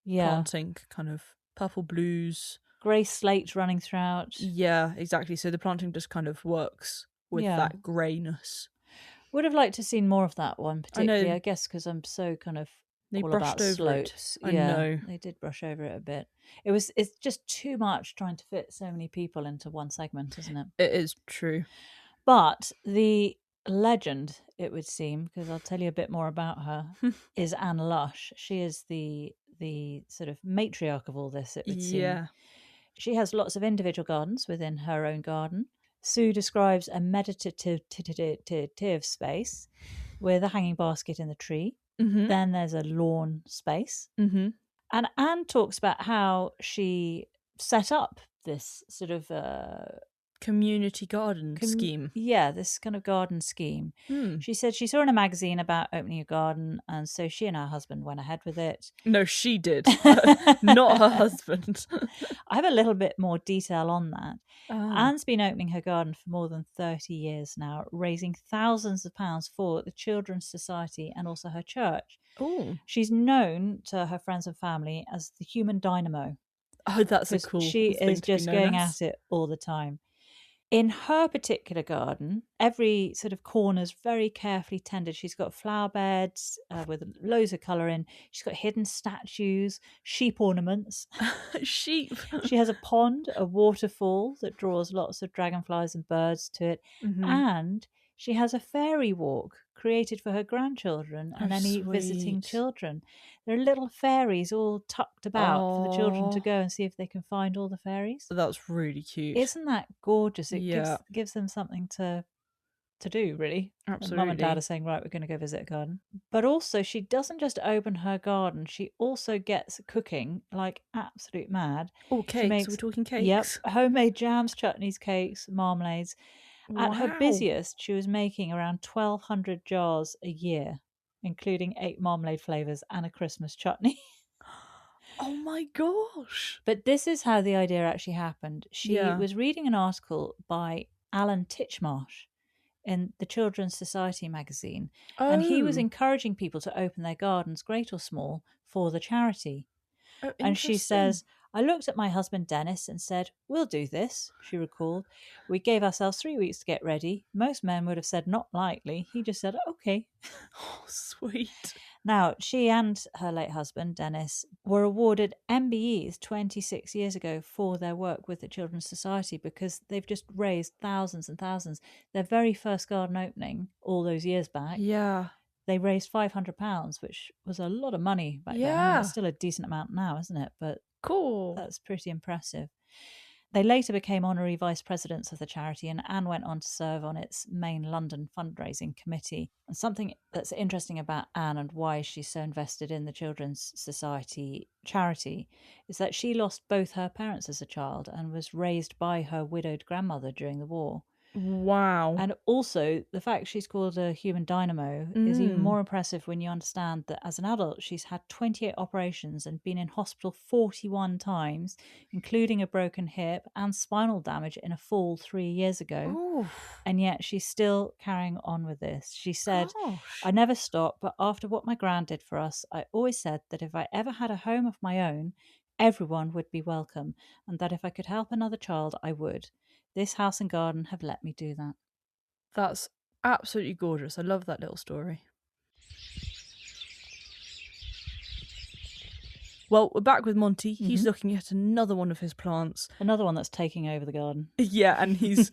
planting, kind of purple blues. Grey slate running throughout. Yeah, exactly. So the planting just kind of works with that greyness. Would have liked to have seen more of that one, particularly, I guess, because I'm so kind of they all brushed about over slopes. It. I know. They did brush over it a bit. It's just too much trying to fit so many people into one segment, isn't it? It is true. But the legend, it would seem, because I'll tell you a bit more about her, is Anne Lush. She is the sort of matriarch of all this, it would seem. Yeah. She has lots of individual gardens within her own garden. Sue describes a meditative space with a hanging basket in the tree. Mm-hmm. Then there's a lawn space. Mm-hmm. And Anne talks about how she set up this sort of community garden scheme. Yeah, this kind of garden scheme. She said she saw in a magazine about opening a garden, and so she and her husband went ahead with it. No, she did. Not her husband. I have a little bit more detail on that. Anne's been opening her garden for more than 30 years now, raising thousands of pounds for the Children's Society and also her church. Ooh. She's known to her friends and family as the Human Dynamo. Oh, that's a cool She thing is just going at it all the time. In her particular garden, every sort of corner is very carefully tended. She's got flower beds with loads of colour in. She's got hidden statues, sheep ornaments. Sheep. She has a pond, a waterfall that draws lots of dragonflies and birds to it. Mm-hmm. And she has a fairy walk created for her grandchildren and any visiting children. There are little fairies all tucked about for the children to go and see if they can find all the fairies. That's really cute. Isn't that gorgeous? It gives them something to do, really. Absolutely. Mum and Dad are saying, right, we're going to go visit a garden. But also, she doesn't just open her garden, she also gets cooking like absolute mad. Oh, cakes. We're talking cakes? Yep. Homemade jams, chutneys, cakes, marmalades. Wow. At her busiest, she was making around 1,200 jars a year, including 8 marmalade flavours and a Christmas chutney. Oh my gosh. But this is how the idea actually happened. She was reading an article by Alan Titchmarsh in the Children's Society magazine, and he was encouraging people to open their gardens, great or small, for the charity. Oh, and she says, I looked at my husband Dennis and said, "We'll do this," she recalled. "We gave ourselves 3 weeks to get ready. Most men would have said not likely. He just said, okay." Oh, sweet. Now, she and her late husband, Dennis, were awarded MBEs 26 years ago for their work with the Children's Society because they've just raised thousands and thousands. Their very first garden opening, all those years back, Yeah. they raised £500, which was a lot of money back then. I mean, Yeah. it's still a decent amount now, isn't it? But Cool. that's pretty impressive. They later became honorary vice presidents of the charity, and Anne went on to serve on its main London fundraising committee. And something that's interesting about Anne and why she's so invested in the Children's Society charity is that she lost both her parents as a child and was raised by her widowed grandmother during the war. Wow. And also, the fact she's called a human dynamo is even more impressive when you understand that as an adult, she's had 28 operations and been in hospital 41 times, including a broken hip and spinal damage in a fall 3 years ago. Oof. And yet she's still carrying on with this. She said, Gosh. "I never stopped, but after what my gran did for us, I always said that if I ever had a home of my own, everyone would be welcome, and that if I could help another child, I would. This house and garden have let me do that." That's absolutely gorgeous. I love that little story. Well, we're back with Monty. He's looking at another one of his plants. Another one that's taking over the garden. Yeah, and he's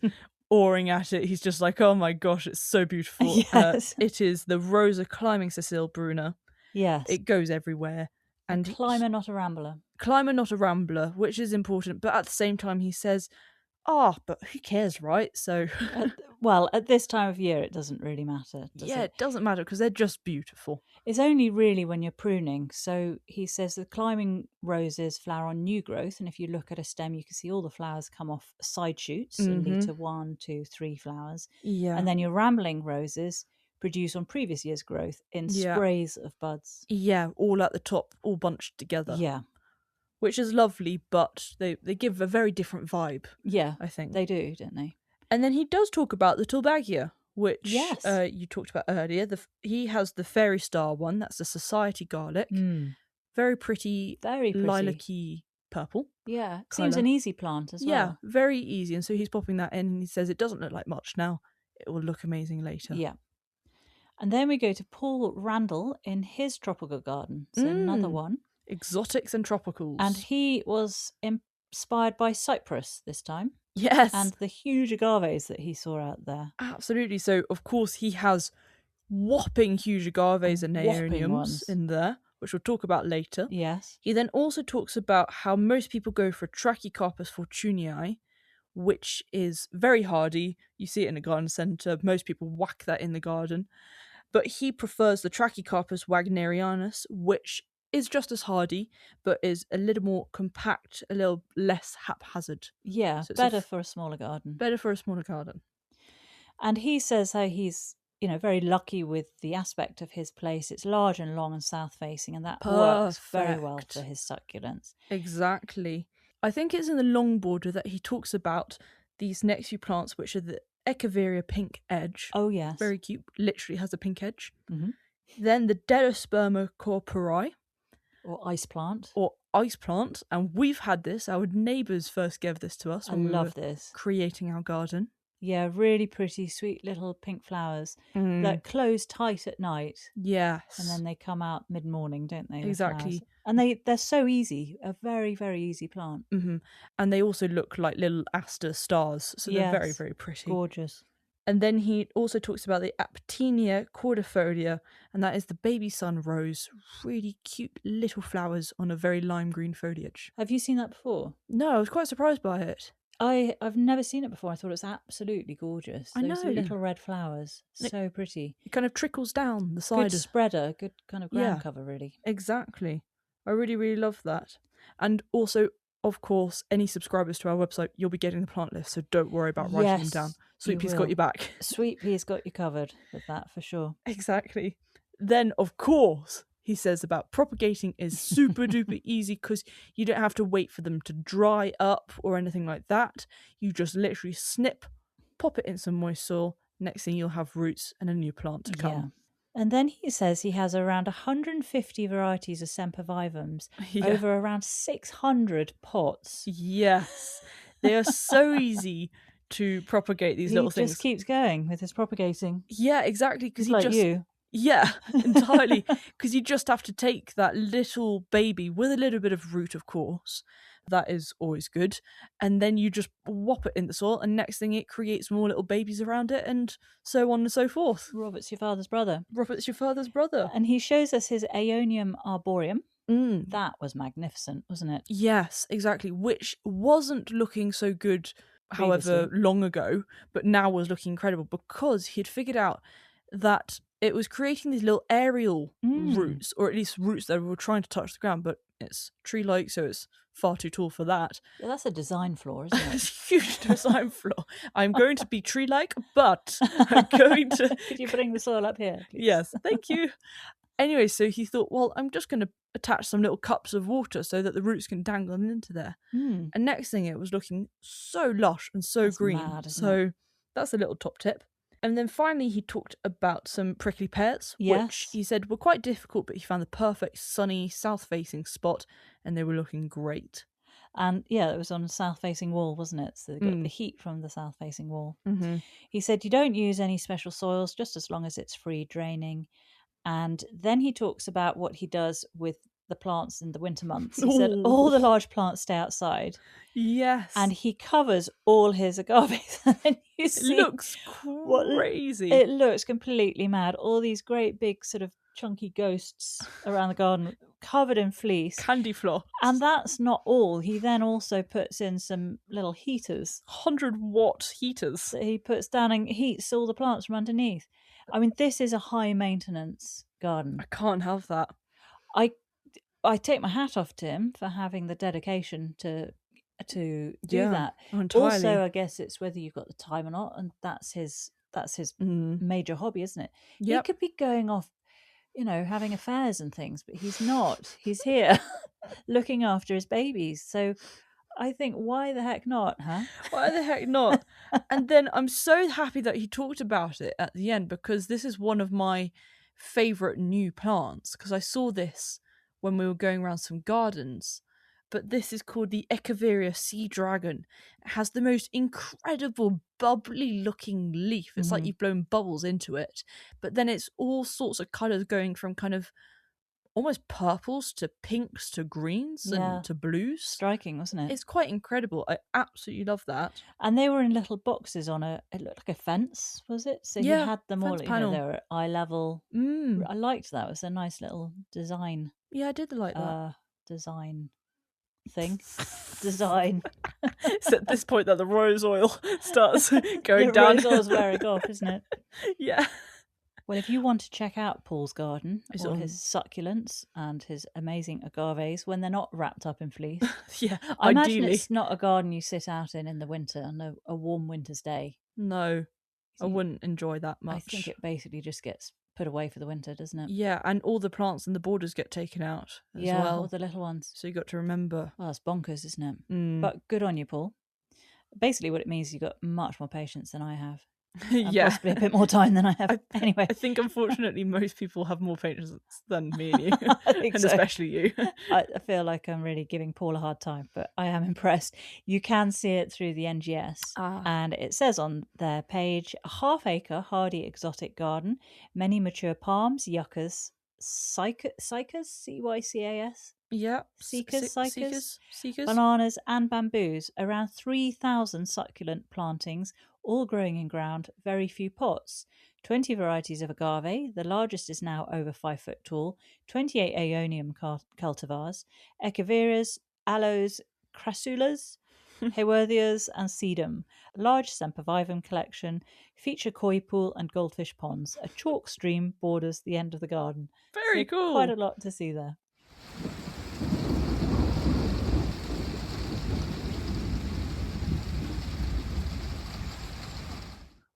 awing at it. He's just like, oh my gosh, it's so beautiful. Yes. It is the Rosa Climbing Cecile Brunner. Yes. It goes everywhere. And climber, not a rambler. Climber, not a rambler, which is important. But at the same time, he says, but who cares, right? So, well, at this time of year, it doesn't really matter, does it? It doesn't matter because they're just beautiful. It's only really when you're pruning. So he says the climbing roses flower on new growth, and if you look at a stem, you can see all the flowers come off side shoots and lead to 1, 2, 3 flowers. Yeah. And then your rambling roses produce on previous year's growth in sprays of buds. Yeah, all at the top, all bunched together. Yeah. Which is lovely, but they give a very different vibe. Yeah, I think. they do, don't they? And then he does talk about the Tulbagia, which you talked about earlier. He has the Fairy Star one, that's the Society garlic. Very pretty, lilac-y purple. Yeah, seems an easy plant as well. Yeah, very easy. And so he's popping that in and he says it doesn't look like much now. It will look amazing later. Yeah. And then we go to Paul Randall in his tropical garden. So another one. Exotics and tropicals. And he was inspired by Cyprus this time. Yes. And the huge agaves that he saw out there. Absolutely. So, of course, he has whopping huge agaves and aeoniums in there, which we'll talk about later. Yes. He then also talks about how most people go for Trachycarpus fortunei, which is very hardy. You see it in a garden centre. Most people whack that in the garden. But he prefers the Trachycarpus wagnerianus, which is just as hardy, but is a little more compact, a little less haphazard. Yeah, so better for a smaller garden. Better for a smaller garden. And he says how he's, very lucky with the aspect of his place. It's large and long and south-facing, and that works very well for his succulents. Exactly. I think it's in the long border that he talks about these next few plants, which are the Echeveria pink edge. Oh, yes. Very cute. Literally has a pink edge. Mm-hmm. Then the Dedosperma corpori. Or ice plant. And we've had this. Our neighbours first gave this to us when we were creating our garden. Yeah, really pretty, sweet little pink flowers that close tight at night. Yes. And then they come out mid-morning, don't they? Exactly. And they're so easy. A very, very easy plant. Mm-hmm. And they also look like little aster stars. So they're very, very pretty. Gorgeous. And then he also talks about the Aptenia cordifolia, and that is the baby sun rose. Really cute little flowers on a very lime green foliage. Have you seen that before? No, I was quite surprised by it. I've never seen it before. I thought it was absolutely gorgeous. I know. Those little red flowers. So pretty. It kind of trickles down the side. Good spreader. Good kind of ground cover, really. Exactly. I really, really love that. And also, of course, any subscribers to our website, you'll be getting the plant list, so don't worry about writing them down. Sweet Pea's got you back. Sweet Pea's got you covered with that, for sure. Exactly. Then, of course, he says about propagating is super duper easy because you don't have to wait for them to dry up or anything like that. You just literally snip, pop it in some moist soil. Next thing you'll have roots and a new plant to come. And then he says he has around 150 varieties of sempervivums over around 600 pots. Yes. They are so easy to propagate these little things. He just keeps going with his propagating. Yeah, exactly. Because like you. Yeah, entirely. Because you just have to take that little baby with a little bit of root, of course. That is always good. And then you just whop it in the soil, and next thing it creates more little babies around it, and so on and so forth. Robert's your father's brother. Robert's your father's brother. And he shows us his Aeonium arboreum. That was magnificent, wasn't it? Yes, exactly. Which wasn't looking so good, however long ago, but now was looking incredible because he'd figured out that it was creating these little aerial roots, or at least roots that were trying to touch the ground, but it's tree-like, so it's far too tall for that. Yeah, that's a design flaw, isn't it? It's a huge design flaw. I'm going to be tree-like, but I'm going to... Could you bring the soil up here, please? Yes, thank you. Anyway, so he thought, well, I'm just going to attach some little cups of water so that the roots can dangle into there. And next thing, it was looking so lush and so green. Mad, so that's a little top tip. And then finally, he talked about some prickly pears, which he said were quite difficult, but he found the perfect sunny south-facing spot, and they were looking great. And yeah, it was on a south-facing wall, wasn't it? So they got the heat from the south-facing wall. He said you don't use any special soils, just as long as it's free draining. And then he talks about what he does with the plants in the winter months. He said all the large plants stay outside. Yes. And he covers all his agaves. And then you see it looks crazy. It looks completely mad. All these great big sort of chunky ghosts around the garden covered in fleece. Candy floss. And that's not all. He then also puts in some little heaters. 100-watt heaters. That he puts down and heats all the plants from underneath. I mean, this is a high maintenance garden. I can't have that. I take my hat off to him for having the dedication to do that. Entirely. Also, I guess it's whether you've got the time or not, and that's his major hobby, isn't it? He could be going off, having affairs and things, but he's not. He's here looking after his babies. So I think, why the heck not, huh? Why the heck not? And then I'm so happy that he talked about it at the end, because this is one of my favourite new plants, because I saw this when we were going around some gardens. But this is called the Echeveria sea dragon. It has the most incredible bubbly looking leaf. It's like you've blown bubbles into it. But then it's all sorts of colours, going from kind of almost purples to pinks to greens and to blues. Striking, wasn't it? It's quite incredible. I absolutely love that. And they were in little boxes on it looked like a fence, was it? So he had them all, they were at eye level. I liked that. It was a nice little design. Yeah, I did like that. Design thing. Design. It's at this point that the rose oil starts going down. The rose oil's wearing off, isn't it? Yeah. Well, if you want to check out Paul's garden, all his succulents and his amazing agaves when they're not wrapped up in fleece. I imagine it's not a garden you sit out in the winter on a warm winter's day. No, I wouldn't enjoy that much. I think it basically just gets put away for the winter, doesn't it? Yeah, and all the plants and the borders get taken out as well. All the little ones. So you got to remember. Well, it's bonkers, isn't it? But good on you, Paul. Basically what it means is you've got much more patience than I have. Possibly a bit more time than I have. Anyway, I think unfortunately most people have more patience than me and you. I think and especially you. I feel like I'm really giving Paul a hard time, but I am impressed. You can see it through the NGS, and it says on their page, a half-acre hardy exotic garden, many mature palms, yuccas, cycas, C-Y-C-A-S? Yeah. Cycas, bananas and bamboos, around 3,000 succulent plantings, all growing in ground, very few pots. 20 varieties of agave, the largest is now over 5 foot tall, 28 Aeonium cultivars, Echeverias, aloes, crassulas, Haworthias and sedum, large sempervivum collection, feature koi pool and goldfish ponds. A chalk stream borders the end of the garden. Very cool. Quite a lot to see there.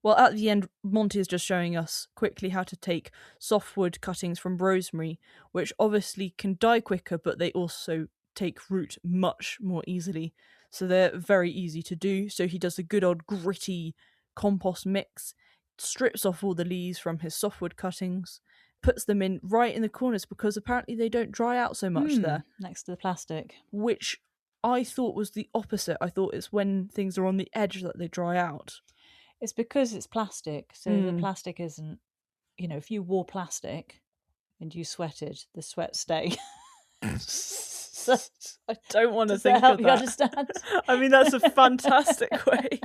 Well, at the end, Monty is just showing us quickly how to take softwood cuttings from rosemary, which obviously can die quicker, but they also take root much more easily. So they're very easy to do. So he does a good old gritty compost mix, strips off all the leaves from his softwood cuttings, puts them in right in the corners because apparently they don't dry out so much there. Next to the plastic. Which I thought was the opposite. I thought it's when things are on the edge that they dry out. It's because it's plastic, so the plastic isn't, if you wore plastic and you sweated, the sweat stay. I don't want to think help of you that. Understand? I mean, that's a fantastic way.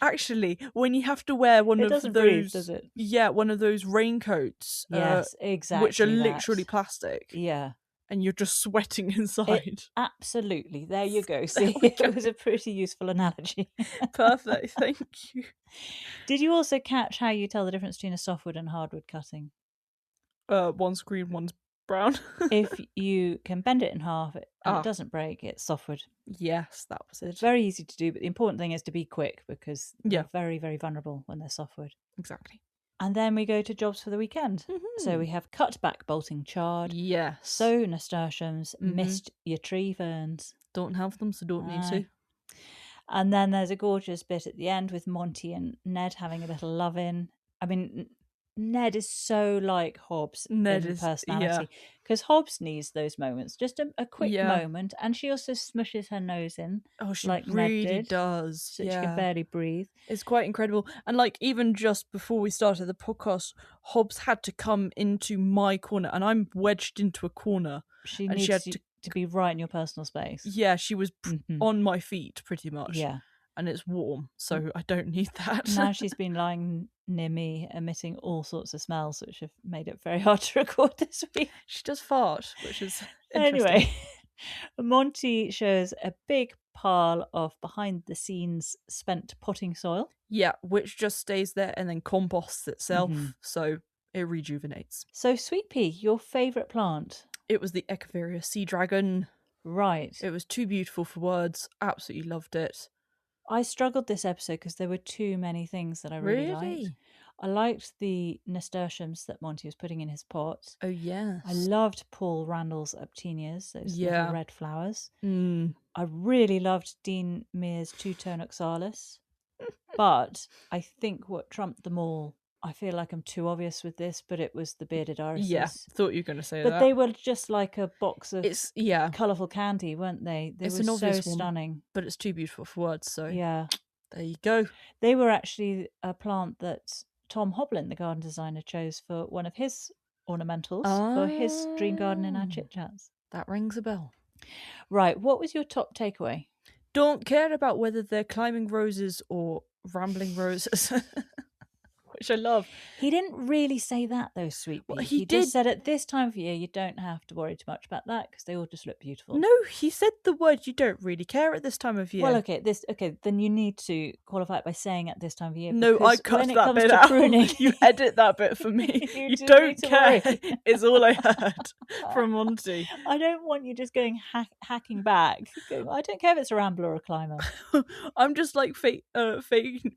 Actually, when you have to wear one of those, breathe, does it? Yeah, one of those raincoats. Yes, exactly. Which are literally plastic. Yeah. And you're just sweating inside. Absolutely. There you go. See, it was a pretty useful analogy. Perfect. Thank you. Did you also catch how you tell the difference between a softwood and hardwood cutting? One's green, one's brown. If you can bend it in half and it doesn't break, it's softwood. Yes, that was it. It's very easy to do, but the important thing is to be quick because they're very, very vulnerable when they're softwood. Exactly. And then we go to jobs for the weekend. So we have cut back bolting chard. Yes. Sow nasturtiums. Missed your tree ferns. Don't have them, so don't need to. And then there's a gorgeous bit at the end with Monty and Ned having a little love-in. I mean, Ned is so like Hobbs in personality. Because Hobbs needs those moments. Just a quick moment. And she also smushes her nose in. Oh, she like really Ned did, does. So she can barely breathe. It's quite incredible. And like even just before we started the podcast, Hobbs had to come into my corner and I'm wedged into a corner. She needs to be right in your personal space. Yeah, she was on my feet pretty much. Yeah. And it's warm, so I don't need that. Now she's been lying near me, emitting all sorts of smells, which have made it very hard to record this week. She does fart, which is Anyway, Monty shows a big pile of behind-the-scenes spent potting soil. Yeah, which just stays there and then composts itself, so it rejuvenates. So, Sweet Pea, your favourite plant? It was the Echeveria sea dragon. Right. It was too beautiful for words. Absolutely loved it. I struggled this episode because there were too many things that I really liked. I liked the nasturtiums that Monty was putting in his pot. Oh, yes. I loved Paul Randall's Aptenias, those little red flowers. I really loved Dean Mears' two-tone oxalis. But I think what trumped them all, I feel like I'm too obvious with this, but it was the bearded irises. Yeah, thought you were going to say that. But they were just like a box of yeah, colourful candy, weren't they? They were so stunning. But it's too beautiful for words, so yeah. There you go. They were actually a plant that Tom Hoblin, the garden designer, chose for one of his ornamentals for his dream garden in our chit chats. That rings a bell. Right, what was your top takeaway? Don't care about whether they're climbing roses or rambling roses. Which I love. He didn't really say that though, Sweet Pea. He just said at this time of year you don't have to worry too much about that because they all just look beautiful. No, he said the word you don't really care at this time of year. Well, okay, then you need to qualify it by saying at this time of year. No, I cut that bit out. Pruning, you edit that bit for me. you don't care is all I heard from Monty. I don't want you just going hacking back. I don't care if it's a rambler or a climber. I'm just like fake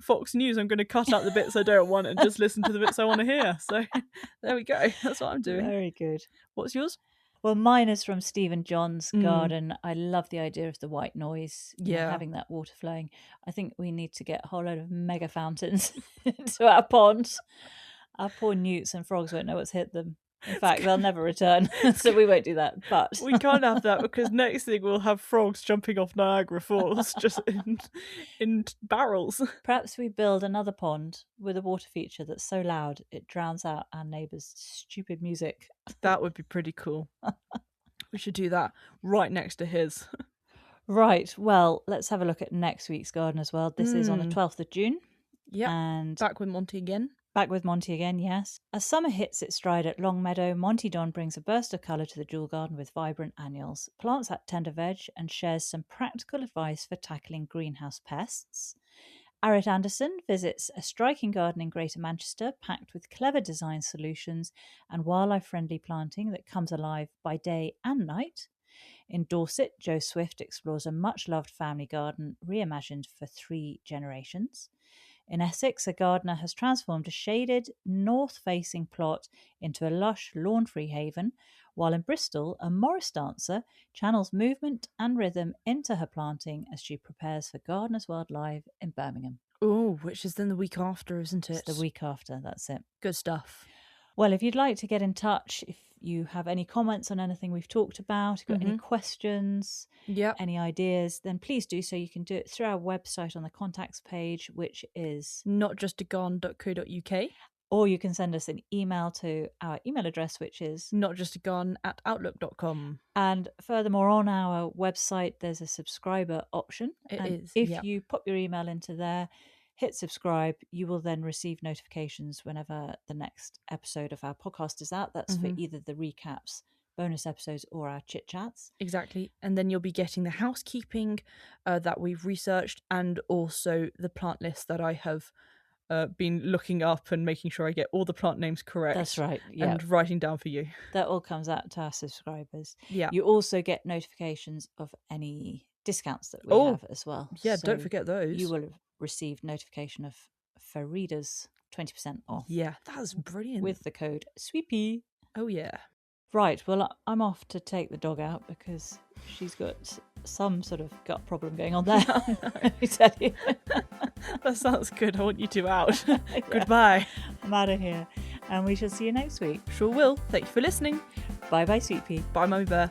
Fox News. I'm going to cut out the bits I don't want and just listen to the bits I want to hear. So there we go. That's what I'm doing. Very good. What's yours? Well, mine is from Stephen John's garden. I love the idea of the white noise. Having that water flowing. I think we need to get a whole load of mega fountains into our ponds. Our poor newts and frogs won't know what's hit them. In fact, they'll never return, so we won't do that. But we can't have that because next thing we'll have frogs jumping off Niagara Falls just in barrels. Perhaps we build another pond with a water feature that's so loud it drowns out our neighbours' stupid music. That would be pretty cool. We should do that right next to his. Right. Well, let's have a look at next week's garden as well. This is on the 12th of June. Yeah. And back with Monty again. Back with Monty again, yes. As summer hits its stride at Longmeadow, Monty Don brings a burst of colour to the jewel garden with vibrant annuals, plants that tender veg, and shares some practical advice for tackling greenhouse pests. Arit Anderson visits a striking garden in Greater Manchester, packed with clever design solutions and wildlife-friendly planting that comes alive by day and night. In Dorset, Joe Swift explores a much-loved family garden reimagined for 3 generations. In Essex, a gardener has transformed a shaded, north-facing plot into a lush, lawn-free haven, while in Bristol, a Morris dancer channels movement and rhythm into her planting as she prepares for Gardeners World Live in Birmingham. Oh, which is then the week after, isn't it? It's the week after, that's it. Good stuff. Well, if you'd like to get in touch, if you have any comments on anything we've talked about, got any questions, any ideas, then please do so. You can do it through our website on the contacts page, which is notjustagarn.co.uk. Or you can send us an email to our email address, which is notjustagarn@outlook.com. And furthermore, on our website, there's a subscriber option. If you pop your email into there, hit subscribe, you will then receive notifications whenever the next episode of our podcast is out. That's for either the recaps, bonus episodes, or our chit chats. Exactly. And then you'll be getting the housekeeping that we've researched, and also the plant list that I have been looking up and making sure I get all the plant names correct. That's right. Yeah. And writing down for you. That all comes out to our subscribers. Yeah. You also get notifications of any discounts that we have as well. Yeah, so don't forget those. You will have received notification of for readers 20% off. Yeah, that's brilliant. With the code SWEEPY. Oh yeah. Right, well, I'm off to take the dog out because she's got some sort of gut problem going on there. Let me tell you. That sounds good. I want you two out. Goodbye. I'm out of here. And we shall see you next week. Sure will. Thank you for listening. Bye-bye, Sweet Pea. Bye, Mummy Bear.